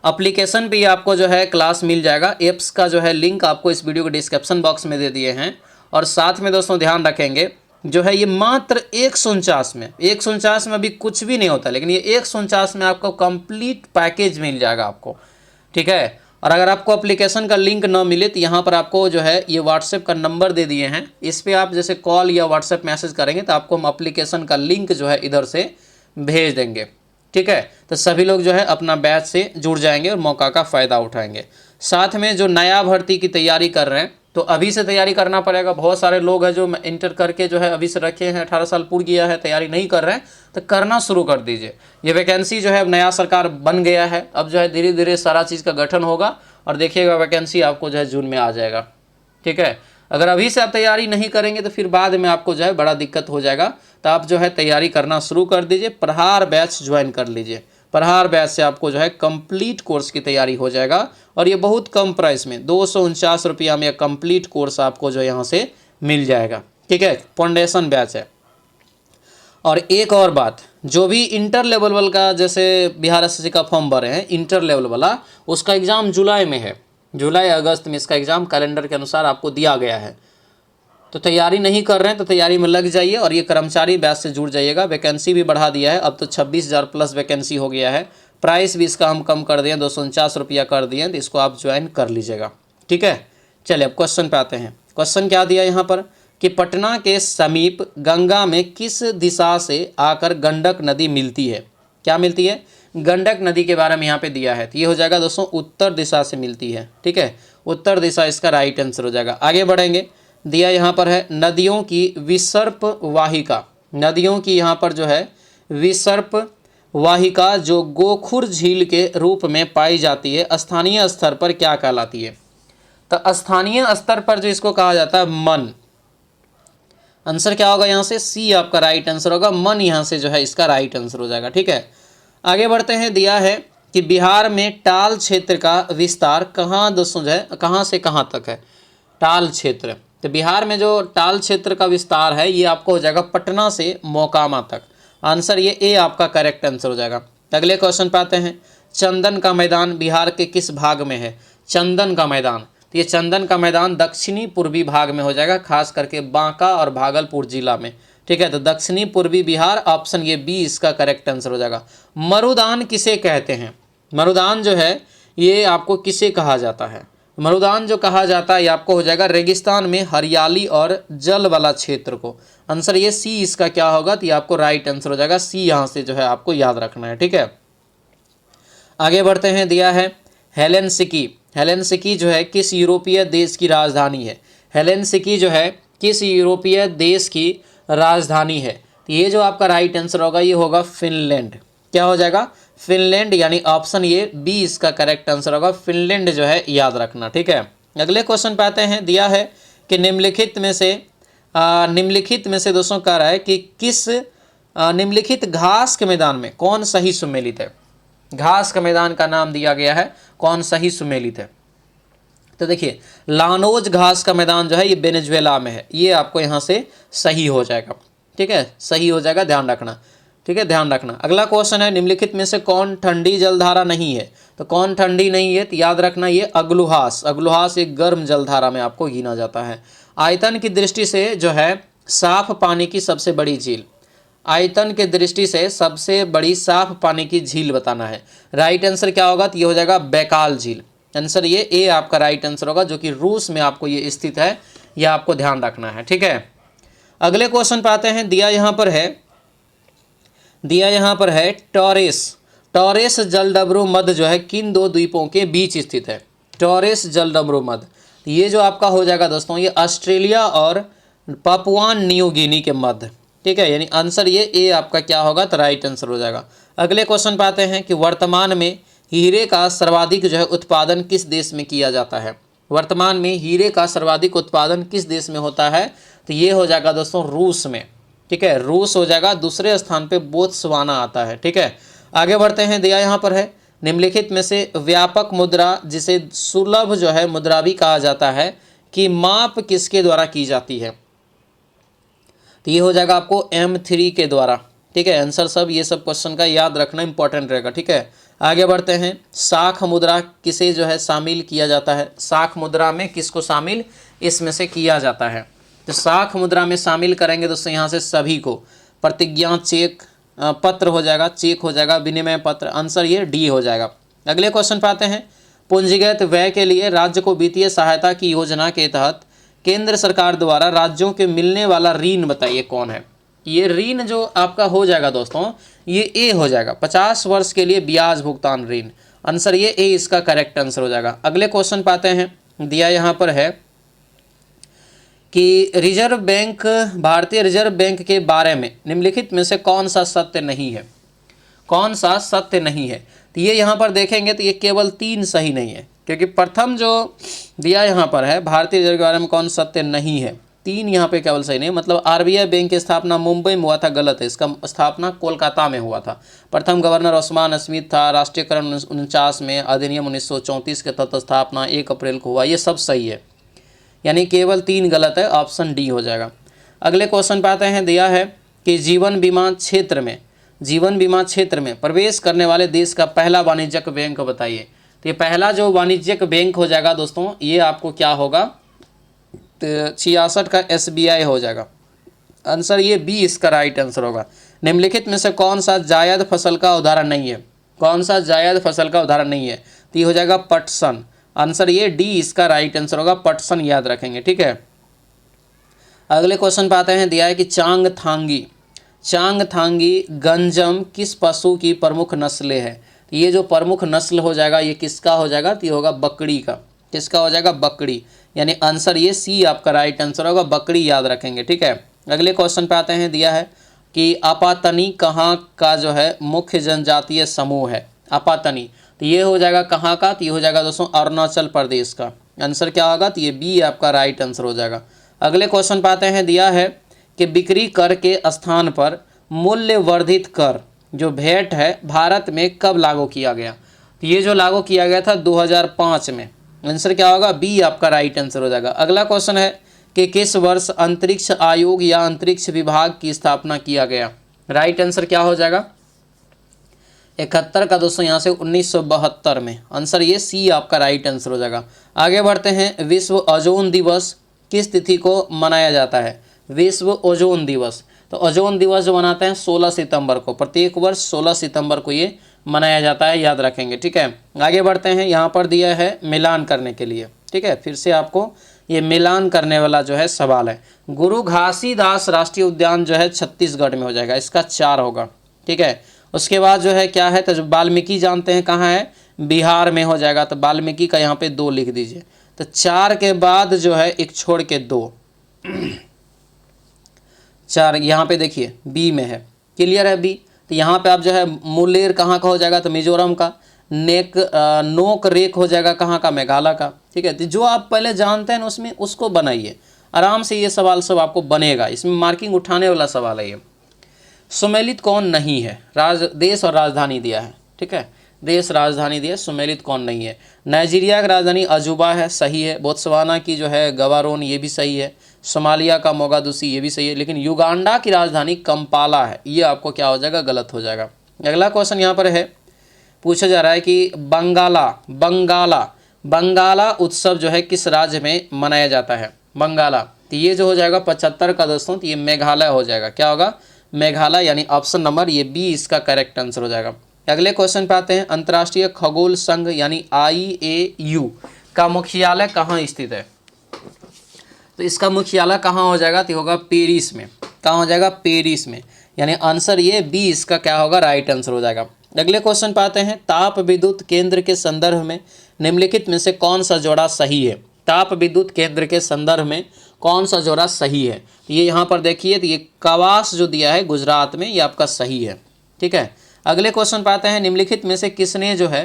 एप्लीकेशन पे आपको जो है क्लास मिल जाएगा। ऐप्स का जो है लिंक आपको इस वीडियो के डिस्क्रिप्शन बॉक्स में दे दिए हैं। और साथ में दोस्तों ध्यान रखेंगे जो है ये मात्र 149 में, 149 में अभी कुछ भी नहीं होता, लेकिन ये 149 में आपको कंप्लीट पैकेज मिल जाएगा आपको, ठीक है। और अगर आपको एप्लीकेशन का लिंक ना मिले तो यहाँ पर आपको जो है ये व्हाट्सएप का नंबर दे दिए हैं, इस पर आप जैसे कॉल या व्हाट्सएप मैसेज करेंगे तो आपको हम एप्लीकेशन का लिंक जो है इधर से भेज देंगे, ठीक है। तो सभी लोग जो है अपना बैच से जुड़ जाएंगे और मौका का फ़ायदा उठाएंगे। साथ में जो नया भर्ती की तैयारी कर रहे हैं तो अभी से तैयारी करना पड़ेगा। बहुत सारे लोग हैं जो इंटर करके जो है अभी से रखे हैं, 18 साल पूर्ण किया है, तैयारी नहीं कर रहे हैं, तो करना शुरू कर दीजिए। ये वैकेंसी जो है अब नया सरकार बन गया है, अब जो है धीरे धीरे सारा चीज़ का गठन होगा और देखिएगा वैकेंसी आपको जो है जून में आ जाएगा, ठीक है। अगर अभी से आप तैयारी नहीं करेंगे तो फिर बाद में आपको जो है बड़ा दिक्कत हो जाएगा। तो आप जो है तैयारी करना शुरू कर दीजिए, प्रहार बैच ज्वाइन कर लीजिए। प्रहार बैच से आपको जो है कंप्लीट कोर्स की तैयारी हो जाएगा और ये बहुत कम प्राइस में 249 रुपया में कंप्लीट कोर्स आपको जो यहाँ से मिल जाएगा, ठीक है। फाउंडेशन बैच है। और एक और बात, जो भी इंटर लेवल वाला का जैसे बिहार एसएससी का फॉर्म भरे हैं इंटर लेवल वाला, उसका एग्ज़ाम जुलाई में है, जुलाई अगस्त में इसका एग्ज़ाम कैलेंडर के अनुसार आपको दिया गया है। तो तैयारी नहीं कर रहे हैं तो तैयारी में लग जाइए और ये कर्मचारी बैच से जुड़ जाइएगा। वैकेंसी भी बढ़ा दिया है, अब तो 26,000 प्लस वैकेंसी हो गया है। प्राइस भी इसका हम कम कर दिए, 249 रुपया कर दिए, तो इसको आप ज्वाइन कर लीजिएगा, ठीक है। चलिए अब क्वेश्चन पे आते हैं। क्वेश्चन क्या दिया यहाँ पर कि पटना के समीप गंगा में किस दिशा से आकर गंडक नदी मिलती है? क्या मिलती है? गंडक नदी के बारे में यहाँ पे दिया है, तो ये हो जाएगा दोस्तों उत्तर दिशा से मिलती है, ठीक है। उत्तर दिशा इसका राइट आंसर हो जाएगा। आगे बढ़ेंगे, दिया यहाँ पर है नदियों की विसर्प वाहिका, नदियों की यहाँ पर जो है विसर्प वाहिका जो गोखुर झील के रूप में पाई जाती है, स्थानीय स्तर पर क्या कहलाती है? तो स्थानीय स्तर पर जो इसको कहा जाता है मन। आंसर क्या होगा यहाँ से? सी आपका राइट आंसर होगा, मन यहाँ से जो है इसका राइट आंसर हो जाएगा, ठीक है। आगे बढ़ते हैं, दिया है कि बिहार में टाल क्षेत्र का विस्तार कहाँ दोस्तों जो है कहाँ से कहाँ तक है? टाल क्षेत्र, तो बिहार में जो टाल क्षेत्र का विस्तार है ये आपको हो जाएगा पटना से मोकामा तक। आंसर ये ए आपका करेक्ट आंसर हो जाएगा। अगले क्वेश्चन पे आते हैं, चंदन का मैदान बिहार के किस भाग में है? चंदन का मैदान, तो ये चंदन का मैदान दक्षिणी पूर्वी भाग में हो जाएगा, खास करके बांका और भागलपुर जिला में, ठीक है। तो दक्षिणी पूर्वी बिहार, ऑप्शन ये बी इसका करेक्ट आंसर हो जाएगा। मरुदान किसे कहते हैं? मरुदान जो है ये आपको किसे कहा जाता है? मरुदान जो कहा जाता है ये आपको हो जाएगा रेगिस्तान में हरियाली और जल वाला क्षेत्र को। आंसर ये सी इसका क्या होगा? तो ये आपको राइट आंसर हो जाएगा, सी यहाँ से जो है आपको याद रखना है, ठीक है। आगे बढ़ते हैं, दिया है हेलेंसिकी हेलेंसिकी जो है किस यूरोपीय देश की राजधानी है? हेलेंसिकी जो है किस यूरोपीय देश की राजधानी है? तो ये जो आपका राइट आंसर होगा ये होगा फिनलैंड। क्या हो जाएगा? फिनलैंड, यानी ऑप्शन ये बी इसका करेक्ट आंसर होगा। फिनलैंड जो है याद रखना, ठीक है। अगले क्वेश्चन पे आते हैं। दिया है कि निम्नलिखित में से दोस्तों कह रहा है कि किस निम्नलिखित घास के मैदान में कौन सही सुमेलित है? घास का मैदान का नाम दिया गया है, कौन सही सुमेलित है? तो देखिए लानोज घास का मैदान जो है ये वेनेजुएला में है, ये आपको यहाँ से सही हो जाएगा, ठीक है, सही हो जाएगा, ध्यान रखना, ठीक है, ध्यान रखना। अगला क्वेश्चन है निम्नलिखित में से कौन ठंडी जलधारा नहीं है? तो कौन ठंडी नहीं है? तो याद रखना ये अग्लुहास। अग्लुहास एक गर्म जलधारा में आपको गिना जाता है। आयतन की दृष्टि से जो है साफ पानी की सबसे बड़ी झील, आयतन के दृष्टि से सबसे बड़ी साफ पानी की झील बताना है। राइट आंसर क्या होगा? तो ये हो जाएगा बैकाल झील। आंसर ये ए आपका राइट आंसर होगा, जो कि रूस में आपको ये स्थित है, यह आपको ध्यान रखना है, ठीक है। अगले क्वेश्चन पे आते हैं। दिया यहाँ पर है टॉरेस जलडमरू मध्य जो है किन दो द्वीपों के बीच स्थित है? टॉरेस जलडमरू मध्य, ये जो आपका हो जाएगा दोस्तों ये ऑस्ट्रेलिया और पापुआ न्यू गिनी के मध्य, ठीक है, यानी आंसर ये ए आपका क्या होगा? तो राइट आंसर हो जाएगा। अगले क्वेश्चन पे आते हैं कि वर्तमान में हीरे का सर्वाधिक जो है उत्पादन किस देश में किया जाता है? वर्तमान में हीरे का सर्वाधिक उत्पादन किस देश में होता है? तो ये हो जाएगा दोस्तों रूस में, ठीक है, रूस हो जाएगा। दूसरे स्थान पे बोत्सवाना आता है, ठीक है। आगे बढ़ते हैं। दिया यहाँ पर है निम्नलिखित में से व्यापक मुद्रा, जिसे सुलभ जो है मुद्रा भी कहा जाता है, कि माप किसके द्वारा की जाती है? तो ये हो जाएगा आपको M3 के द्वारा, ठीक है। आंसर सब ये सब क्वेश्चन का याद रखना इंपॉर्टेंट रहेगा, ठीक है। आगे बढ़ते हैं। साख मुद्रा किसे जो है शामिल किया जाता है? साख मुद्रा में किसको शामिल इसमें से किया जाता है? तो साख मुद्रा में शामिल करेंगे दोस्तों यहाँ से सभी को। प्रतिज्ञा, चेक पत्र हो जाएगा, चेक हो जाएगा, विनिमय पत्र, आंसर ये डी हो जाएगा। अगले क्वेश्चन पे आते हैं। पूंजीगत व्यय के लिए राज्य को वित्तीय सहायता की योजना के तहत केंद्र सरकार द्वारा राज्यों के मिलने वाला ऋण बताइए कौन है? ये ऋण जो आपका हो जाएगा दोस्तों ये ए हो जाएगा, 50 वर्ष के लिए ब्याज भुगतान ऋण, आंसर ये ए इसका करेक्ट आंसर हो जाएगा। अगले क्वेश्चन पाते हैं। दिया यहाँ पर है कि रिजर्व बैंक, भारतीय रिजर्व बैंक के बारे में निम्नलिखित में से कौन सा सत्य नहीं है? कौन सा सत्य नहीं है? तो ये यहाँ पर देखेंगे तो ये केवल 3 सही नहीं है, क्योंकि प्रथम जो दिया यहाँ पर है भारतीय रिजर्व के बारे में कौन सत्य नहीं है, 3 यहाँ पे केवल सही नहीं है। मतलब RBI बैंक की स्थापना मुंबई में हुआ था, गलत है, इसका स्थापना कोलकाता में हुआ था। प्रथम गवर्नर ओस्मान स्मिथ था, राष्ट्रीयकरण 1949 में, अधिनियम 1934 के तहत स्थापना 1 अप्रैल को हुआ, ये सब सही है, यानी केवल 3 गलत है, ऑप्शन डी हो जाएगा। अगले क्वेश्चन पे आते हैं। दिया है कि जीवन बीमा क्षेत्र में प्रवेश करने वाले देश का पहला वाणिज्यिक बैंक बताइए। तो ये पहला जो वाणिज्यिक बैंक हो जाएगा दोस्तों ये आपको क्या होगा? 66 का SBI हो जाएगा, आंसर ये बी इसका राइट आंसर होगा। निम्नलिखित में से कौन सा जायद फसल का उदाहरण नहीं है? कौन सा जायद फसल का उदाहरण नहीं है? तो ये हो जाएगा पटसन, आंसर ये डी इसका राइट आंसर होगा, पटसन याद रखेंगे, ठीक है। अगले क्वेश्चन पे आते हैं। दिया है कि चांगथांगी गंजम किस पशु की प्रमुख नस्लें है? ये जो प्रमुख नस्ल हो जाएगा ये किसका हो जाएगा? तो ये होगा बकरी का। किसका हो जाएगा? बकरी, यानी आंसर ये सी आपका राइट आंसर होगा, बकरी याद रखेंगे, ठीक है। अगले क्वेश्चन पे आते हैं। दिया है कि आपातनी कहाँ का जो है मुख्य जनजातीय समूह है? आपातनी, तो ये हो जाएगा कहाँ का? तो ये हो जाएगा दोस्तों अरुणाचल प्रदेश का, आंसर क्या होगा? तो ये बी आपका राइट आंसर हो जाएगा। अगले क्वेश्चन पे आते हैं। दिया है कि बिक्री कर के स्थान पर मूल्य वर्धित कर जो वैट है भारत में कब लागू किया गया? तो ये जो लागू किया गया था 2005 में, आंसर क्या होगा? बी आपका राइट आंसर हो जाएगा। अगला क्वेश्चन है कि किस वर्ष अंतरिक्ष आयोग या अंतरिक्ष विभाग की स्थापना किया गया? राइट आंसर क्या हो जाएगा? 71 का दोस्तों यहाँ से 1972 में, आंसर ये सी आपका राइट आंसर हो जाएगा। आगे बढ़ते हैं। विश्व ओजोन दिवस किस तिथि को मनाया जाता है? विश्व ओजोन दिवस, तो ओजोन दिवस जो मनाते हैं 16 सितंबर को, प्रत्येक वर्ष 16 सितंबर को ये मनाया जाता है, याद रखेंगे, ठीक है। आगे बढ़ते हैं। यहाँ पर दिया है मिलान करने के लिए, ठीक है, फिर से आपको ये मिलान करने वाला जो है सवाल है। गुरु घासीदास राष्ट्रीय उद्यान जो है छत्तीसगढ़ में हो जाएगा, इसका 4 होगा, ठीक है। उसके बाद जो है क्या है, तो वाल्मीकि जानते हैं कहाँ है? बिहार में हो जाएगा, तो वाल्मीकि का यहाँ पे 2 लिख दीजिए। तो 4 के बाद जो है एक छोड़ के 2, 4 यहाँ पे देखिए बी में है, क्लियर है बी। तो यहाँ पे आप जो है मुलेर कहाँ का हो जाएगा, तो मिजोरम का। नोक रेक हो जाएगा कहाँ का, मेघालय का। ठीक है, तो जो आप पहले जानते हैं ना उसमें उसको बनाइए आराम से, ये सवाल सब आपको बनेगा, इसमें मार्किंग उठाने वाला सवाल है ये। सुमेलित कौन नहीं है, देश और राजधानी दिया है। ठीक है, देश राजधानी दिया, सुमेलित कौन नहीं है। नाइजीरिया की राजधानी अजूबा है, सही है। बोत्सवाना की जो है गवारोन, ये भी सही है। सोमालिया का मोगादुसी, ये भी सही है। लेकिन युगांडा की राजधानी कंपाला है, ये आपको क्या हो जाएगा, गलत हो जाएगा। अगला क्वेश्चन यहाँ पर है, पूछा जा रहा है कि बंगाला उत्सव जो है किस राज्य में मनाया जाता है, बंगाला। तो ये जो हो जाएगा 75 का दोस्तों, तो ये मेघालय हो जाएगा। क्या होगा, मेघालय, यानी ऑप्शन नंबर ये बी इसका करेक्ट आंसर हो जाएगा। अगले क्वेश्चन पे आते हैं। अंतर्राष्ट्रीय खगोल संघ यानी IAU का मुख्यालय कहाँ स्थित है, तो इसका मुख्यालय कहाँ हो जाएगा, तो होगा पेरिस में। कहाँ हो जाएगा, पेरिस में, यानी आंसर ये बी इसका क्या होगा, राइट आंसर हो जाएगा। अगले क्वेश्चन पे आते हैं। ताप विद्युत केंद्र के संदर्भ में निम्नलिखित में से कौन सा जोड़ा सही है, ताप विद्युत केंद्र के संदर्भ में कौन सा जोड़ा सही है। तो ये यहाँ पर देखिए, तो ये कवास जो दिया है गुजरात में, ये आपका सही है। ठीक है, अगले क्वेश्चन पे आते हैं। निम्नलिखित में से किसने जो है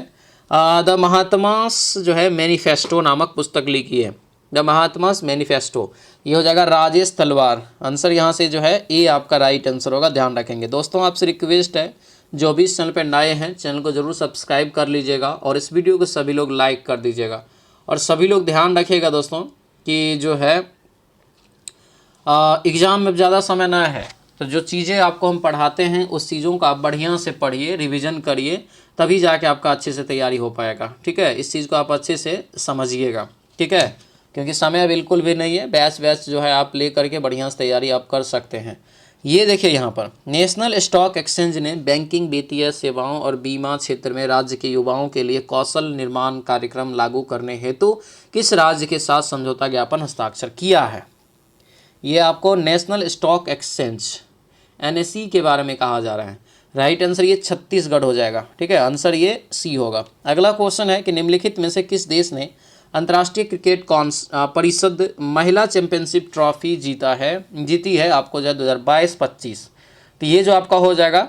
द महात्मास जो है मैनिफेस्टो नामक पुस्तक लिखी है, द महात्मास मैनिफेस्टो, ये हो जाएगा राजेश तलवार। आंसर यहाँ से जो है ए आपका राइट आंसर होगा, ध्यान रखेंगे। दोस्तों आपसे रिक्वेस्ट है, जो भी इस चैनल पर नए हैं चैनल को जरूर सब्सक्राइब कर लीजिएगा और इस वीडियो को सभी लोग लाइक कर दीजिएगा। और सभी लोग ध्यान रखिएगा दोस्तों कि जो है एग्ज़ाम में ज़्यादा समय ना है, तो जो चीज़ें आपको हम पढ़ाते हैं उस चीज़ों को आप बढ़िया से पढ़िए, रिवीजन करिए, तभी जाके आपका अच्छे से तैयारी हो पाएगा। ठीक है, इस चीज़ को आप अच्छे से समझिएगा। ठीक है, क्योंकि समय बिल्कुल भी नहीं है, बैच जो है आप ले करके बढ़िया से तैयारी आप कर सकते हैं। ये देखिए यहाँ पर नेशनल स्टॉक एक्सचेंज ने बैंकिंग, वित्तीय सेवाओं और बीमा क्षेत्र में राज्य के युवाओं के लिए कौशल निर्माण कार्यक्रम लागू करने हेतु किस राज्य के साथ समझौता ज्ञापन हस्ताक्षर किया है। ये आपको नेशनल स्टॉक एक्सचेंज NSE के बारे में कहा जा रहा है। राइट आंसर ये छत्तीसगढ़ हो जाएगा। ठीक है, आंसर ये सी होगा। अगला क्वेश्चन है कि निम्नलिखित में से किस देश ने अंतर्राष्ट्रीय क्रिकेट परिषद महिला चैंपियनशिप ट्रॉफी जीती है आपको जो है 2022-25। तो ये जो आपका हो जाएगा,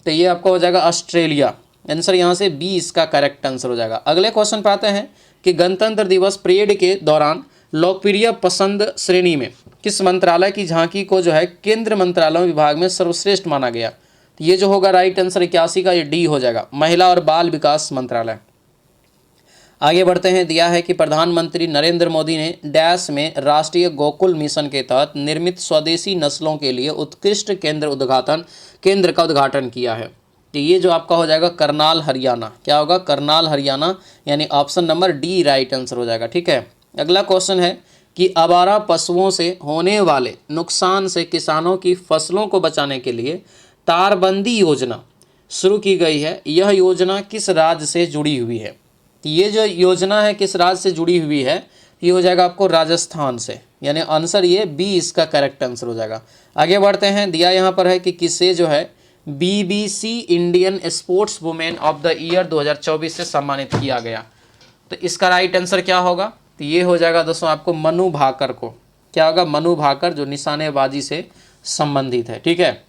तो ये आपका हो जाएगा ऑस्ट्रेलिया। आंसर यहाँ से बी इसका करेक्ट आंसर हो जाएगा। अगले क्वेश्चन पे आते हैं कि गणतंत्र दिवस परेड के दौरान लोकप्रिय पसंद श्रेणी में किस मंत्रालय की झांकी को जो है केंद्र मंत्रालयों विभाग में सर्वश्रेष्ठ माना गया। तो ये जो होगा राइट आंसर 81 का, ये डी हो जाएगा, महिला और बाल विकास मंत्रालय। आगे बढ़ते हैं। दिया है कि प्रधानमंत्री नरेंद्र मोदी ने डैश में राष्ट्रीय गोकुल मिशन के तहत निर्मित स्वदेशी नस्लों के लिए उत्कृष्ट केंद्र का उद्घाटन किया है। तो ये जो आपका हो जाएगा करनाल हरियाणा। क्या होगा, करनाल हरियाणा, यानी option number D right answer हो जाएगा। ठीक है, अगला क्वेश्चन है कि आवारा पशुओं से होने वाले नुकसान से किसानों की फसलों को बचाने के लिए तारबंदी योजना शुरू की गई है। यह योजना किस राज्य से जुड़ी हुई है। ये जो योजना है किस राज्य से जुड़ी हुई है, ये हो जाएगा आपको राजस्थान से, यानी आंसर ये बी इसका करेक्ट आंसर हो जाएगा। आगे बढ़ते हैं। दिया यहाँ पर है कि किसे जो है BBC Indian sports women of the year 2024 से सम्मानित किया गया। तो इसका राइट आंसर क्या होगा, तो ये हो जाएगा दोस्तों आपको मनु भाकर को। क्या होगा, मनु भाकर, जो निशानेबाजी से संबंधित है। ठीक है,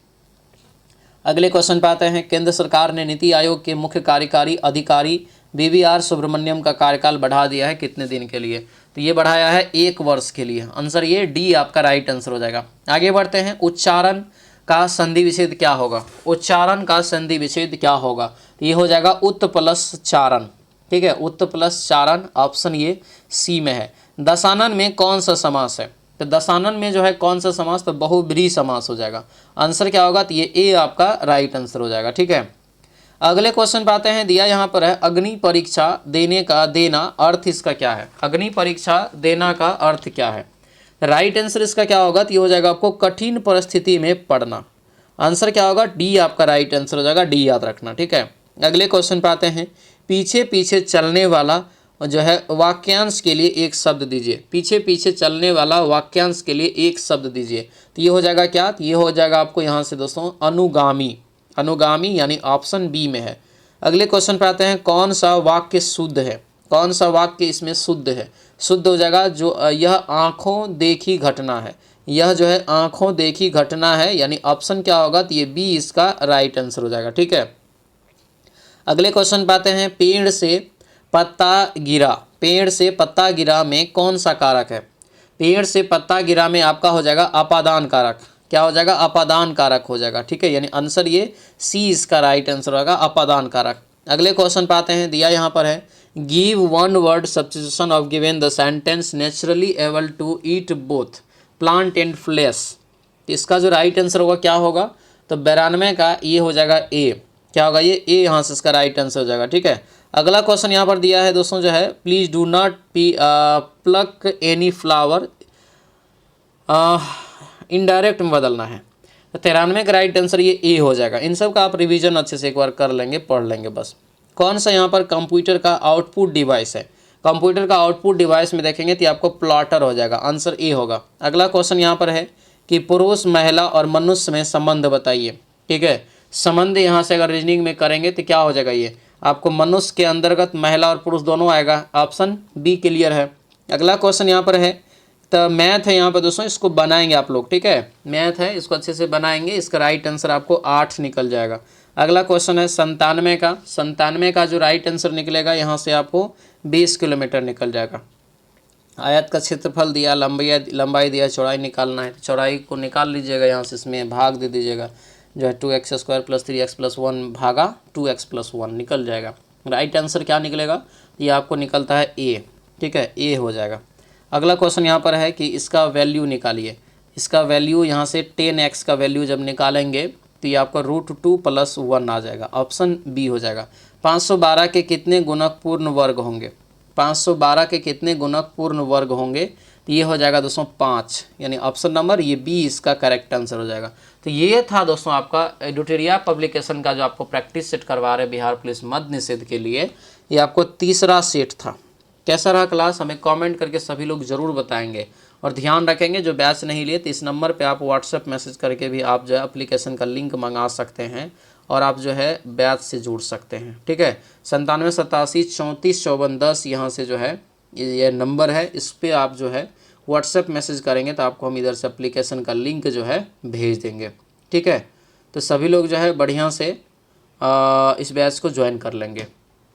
अगले क्वेश्चन पे आते हैं। केंद्र सरकार ने नीति आयोग के मुख्य कार्यकारी अधिकारी BVR सुब्रमण्यम का कार्यकाल बढ़ा दिया है कितने दिन के लिए। तो ये बढ़ाया है 1 वर्ष के लिए। आंसर ये डी आपका राइट आंसर हो जाएगा। आगे बढ़ते हैं। उच्चारण का संधि विच्छेद क्या होगा, उच्चारण का संधि विच्छेद क्या होगा। तो ये हो जाएगा उत प्लस चारण। ठीक है, उत प्लस चारण, ऑप्शन ये सी में है। दशानन में कौन सा समास है, तो दशानन में जो है कौन सा समास, तो बहुब्रीहि समास हो जाएगा। आंसर क्या होगा, तो ये ए आपका राइट आंसर हो जाएगा। ठीक है, अगले क्वेश्चन पे आते हैं। दिया यहाँ पर है अग्नि परीक्षा देना अर्थ इसका क्या है, अग्नि परीक्षा देना का अर्थ क्या है। राइट आंसर इसका क्या होगा, तो ये हो जाएगा आपको कठिन परिस्थिति में पढ़ना। आंसर क्या होगा, डी आपका राइट आंसर हो जाएगा, डी याद रखना। ठीक है, अगले क्वेश्चन पे आते हैं। पीछे पीछे चलने वाला जो है वाक्यांश के लिए एक शब्द दीजिए। पीछे पीछे चलने वाला वाक्यांश के लिए एक शब्द दीजिए। तो ये हो जाएगा क्या, तो ये हो जाएगा आपको यहाँ से दोस्तों अनुगामी। अनुगामी यानी ऑप्शन बी में है। अगले क्वेश्चन पे आते हैं, कौन सा वाक्य शुद्ध है, कौन सा वाक्य इसमें शुद्ध है। शुद्ध हो जाएगा जो यह आँखों देखी घटना है, यह जो है आँखों देखी घटना है, यानी ऑप्शन क्या होगा, तो ये बी इसका राइट आंसर हो जाएगा। ठीक है, अगले क्वेश्चन पे आते हैं, पेड़ से पत्ता गिरा, पेड़ से पत्ता गिरा में कौन सा कारक है। पेड़ से पत्ता गिरा में आपका हो जाएगा अपादान कारक, क्या हो जाएगा, अपादान कारक हो जाएगा। ठीक है, यानी आंसर ये सी इसका राइट आंसर होगा, अपादान कारक। अगले क्वेश्चन पे आते हैं, दिया यहाँ पर है, give one word substitution of given the sentence naturally able to eat both plant and flesh. इसका जो राइट आंसर होगा क्या होगा, तो 92 का ये हो जाएगा ए, क्या होगा ये ए, यहाँ से इसका राइट आंसर हो जाएगा। ठीक है, अगला क्वेश्चन यहाँ पर दिया है दोस्तों जो है, please do not plug any flower, indirect में बदलना है। तो 93 का राइट आंसर ये ए हो जाएगा। इन सब का आप रिवीजन अच्छे से एक बार कर लेंगे, पढ़ लेंगे बस। कौन सा यहाँ पर कंप्यूटर का आउटपुट डिवाइस है, कंप्यूटर का आउटपुट डिवाइस में देखेंगे तो आपको प्लॉटर हो जाएगा, आंसर ए होगा। अगला क्वेश्चन यहाँ पर है कि पुरुष महिला और मनुष्य में संबंध बताइए। ठीक है, संबंध यहाँ से अगर रीजनिंग में करेंगे तो क्या हो जाएगा, ये आपको मनुष्य के अंतर्गत महिला और पुरुष दोनों आएगा, ऑप्शन बी क्लियर है। अगला क्वेश्चन यहाँ पर है, तो मैथ है यहाँ पर दोस्तों, इसको बनाएंगे आप लोग। ठीक है, मैथ है, इसको अच्छे से बनाएंगे, इसका राइट आंसर आपको 8 निकल जाएगा। अगला क्वेश्चन है 97 का जो राइट आंसर निकलेगा यहाँ से आपको 20 किलोमीटर निकल जाएगा। आयत का क्षेत्रफल दिया, लंबाई दिया, चौड़ाई निकालना है, चौड़ाई को निकाल लीजिएगा, यहाँ से इसमें भाग दे दीजिएगा, जो है 2x² + 3x + 1 भागा 2x + 1 निकल जाएगा। राइट आंसर क्या निकलेगा, ये आपको निकलता है ए। ठीक है, ए हो जाएगा। अगला क्वेश्चन यहाँ पर है कि इसका वैल्यू निकालिए, इसका वैल्यू यहाँ से 10x का वैल्यू जब निकालेंगे तो ये आपका √2 + 1 आ जाएगा, ऑप्शन बी हो जाएगा। 512 के कितने गुणक पूर्ण वर्ग होंगे, 512 के कितने गुणक पूर्ण वर्ग होंगे, तो ये हो जाएगा दोस्तों 5, यानी ऑप्शन नंबर ये बी इसका करेक्ट आंसर हो जाएगा। तो ये था दोस्तों आपका एडुटेरिया पब्लिकेशन का जो आपको प्रैक्टिस सेट करवा रहे बिहार पुलिस मद्य निषेध के लिए, ये आपको तीसरा सेट था। कैसा रहा क्लास, हमें कमेंट करके सभी लोग ज़रूर बताएंगे। और ध्यान रखेंगे जो बैच नहीं लिए तो इस नंबर पे आप व्हाट्सएप मैसेज करके भी आप जो है एप्लीकेशन का लिंक मंगा सकते हैं और आप जो है बैच से जुड़ सकते हैं। ठीक है, 97 87 34 54 10 यहाँ से जो है ये नंबर है, इस पर आप जो है व्हाट्सएप मैसेज करेंगे तो आपको हम इधर से एप्लीकेशन का लिंक जो है भेज देंगे। ठीक है, तो सभी लोग जो है बढ़िया से इस बैच को ज्वाइन कर लेंगे।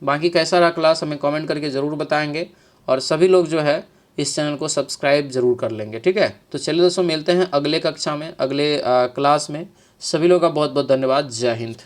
बाकी कैसा रहा क्लास हमें कमेंट करके ज़रूर बताएंगे और सभी लोग जो है इस चैनल को सब्सक्राइब ज़रूर कर लेंगे। ठीक है, तो चलिए दोस्तों मिलते हैं अगले कक्षा में, अगले क्लास में। सभी लोगों का बहुत बहुत धन्यवाद। जय हिंद।